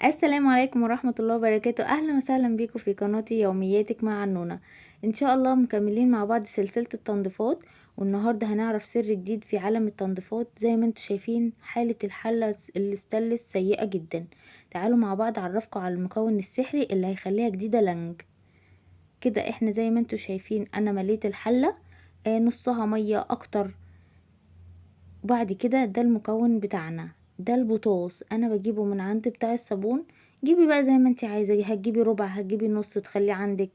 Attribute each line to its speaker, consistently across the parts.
Speaker 1: السلام عليكم ورحمة الله وبركاته. اهلا وسهلا بيكم في قناتي يومياتك مع النونة. ان شاء الله مكملين مع بعض سلسلة التنظيفات، والنهاردة هنعرف سر جديد في عالم التنظيفات. زي ما انتم شايفين حالة الحلة الستانلس سيئة جدا. تعالوا مع بعض اعرفكم على المكون السحري اللي هيخليها جديدة لنج. كده احنا زي ما انتم شايفين انا مليت الحلة نصها مية اكتر. وبعد كده ده المكون بتاعنا، ده البطاطس انا بجيبه من عند بتاع الصابون. جيبي بقى زي ما انت عايزه، هتجيبي ربع هتجيبي نص تخليه عندك.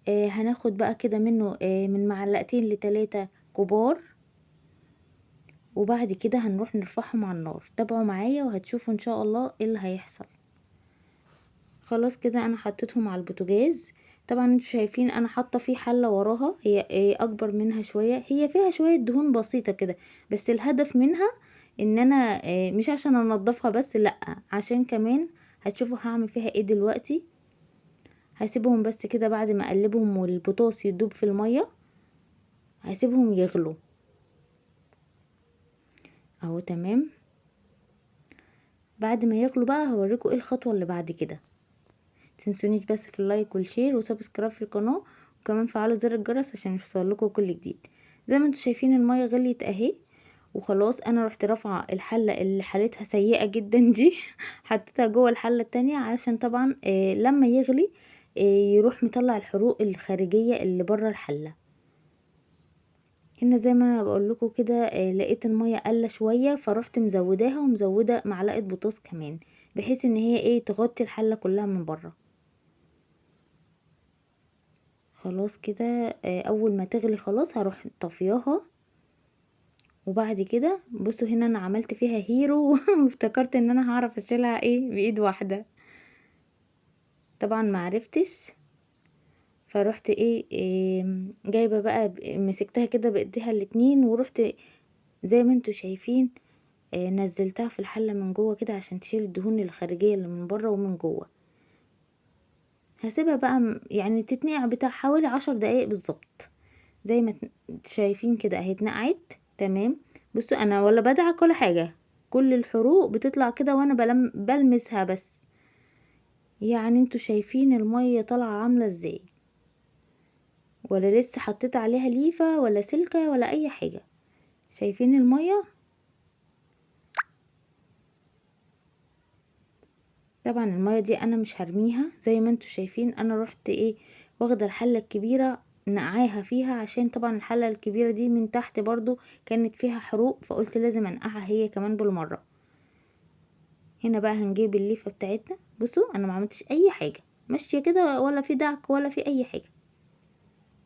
Speaker 1: هناخد بقى كده منه من معلقتين لتلاتة كبار. وبعد كده هنروح نرفعهم على النار. تابعوا معايا وهتشوفوا ان شاء الله ايه اللي هيحصل. خلاص كده انا حطيتهم على البوتاجاز. طبعا انتوا شايفين انا حاطه فيه حله وراها، هي اكبر منها شويه، هي فيها شويه دهون بسيطه كده، بس الهدف منها ان انا مش عشان انضفها بس، لا عشان كمان هتشوفوا هعمل فيها ايه دلوقتي. هسيبهم بس كده بعد ما اقلبهم والبطاطس يدوب في الميه، هسيبهم يغلوا اهو. تمام. بعد ما يغلوا بقى هوريكم ايه الخطوه اللي بعد كده. متنسونيش بس في اللايك والشير وسبسكرايب في القناه، وكمان فعلوا زر الجرس عشان يوصلكوا كل جديد. زي ما انتم شايفين الميه غليت اهي، وخلاص انا رحت رافعه الحله اللي حالتها سيئه جدا دي حطيتها جوه الحله التانية عشان طبعا لما يغلي يروح مطلع الحروق الخارجيه اللي بره الحله. هنا زي ما انا بقول لكم كده لقيت الميه قله شويه، فروحت مزوداها ومزوده معلقه بوتاص كمان، بحيث ان هي تغطي الحله كلها من بره. خلاص كده اول ما تغلي خلاص هروح طفياها. وبعد كده بصوا هنا انا عملت فيها هيرو وافتكرت ان انا هعرف اشيلها بايد واحده، طبعا ما عرفتش. فروحت جايبه بقى مسكتها كده بايديها الاتنين، ورحت زي ما انتوا شايفين نزلتها في الحله من جوه كده عشان تشيل الدهون الخارجيه اللي من بره ومن جوه. هسيبها بقى يعني تتنقع بتاع حوالي 10 دقايق بالظبط. زي ما شايفين كده اهي اتنقعت. تمام. بصوا انا ولا بدعك ولا حاجه، كل الحروق بتطلع كده وانا بلمسها بس. يعني انتوا شايفين الميه طالعه عامله ازاي، ولا لسه حطيت عليها ليفه ولا سلكه ولا اي حاجه. شايفين الميه؟ طبعا الميه دي انا مش هرميها، زي ما انتوا شايفين انا رحت واخده الحله الكبيره نقعاها فيها، عشان طبعا الحله الكبيره دي من تحت برضو كانت فيها حروق، فقلت لازم انقعها هي كمان بالمره. هنا بقى هنجيب الليفه بتاعتنا. بصوا انا ما عملتش اي حاجه، ماشيه كده ولا في دعك ولا في اي حاجه.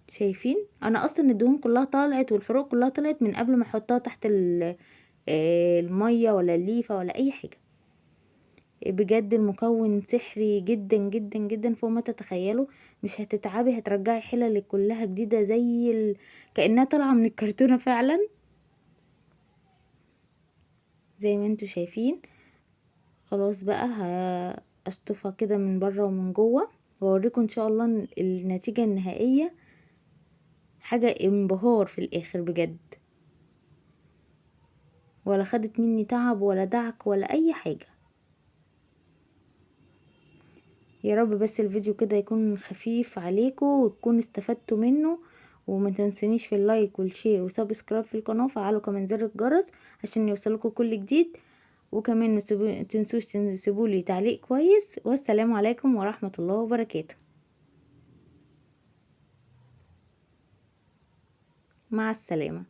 Speaker 1: شايفين انا اصلا الدهون كلها طلعت والحروق كلها طلعت من قبل ما احطها تحت الميه ولا الليفه ولا اي حاجه. بجد المكون سحري جدا جدا جدا فوق ما تتخيلوا. مش هتتعبي، هترجعي حللك كلها جديده زي كأنها طالعه من الكرتونه فعلا. زي ما انتوا شايفين. خلاص بقى هشطفها كده من بره ومن جوه، واوريكم ان شاء الله النتيجه النهائيه. حاجه انبهار في الاخر بجد، ولا خدت مني تعب ولا دعك ولا اي حاجه. يا رب بس الفيديو كده يكون خفيف عليكم وتكونوا استفدتوا منه. وما تنسونيش في اللايك والشير وسبسكرايب في القناه، وفعلوا كمان زر الجرس عشان يوصلكم كل جديد. وكمان ما تنسوش تسيبولي تعليق كويس. والسلام عليكم ورحمه الله وبركاته. مع السلامه.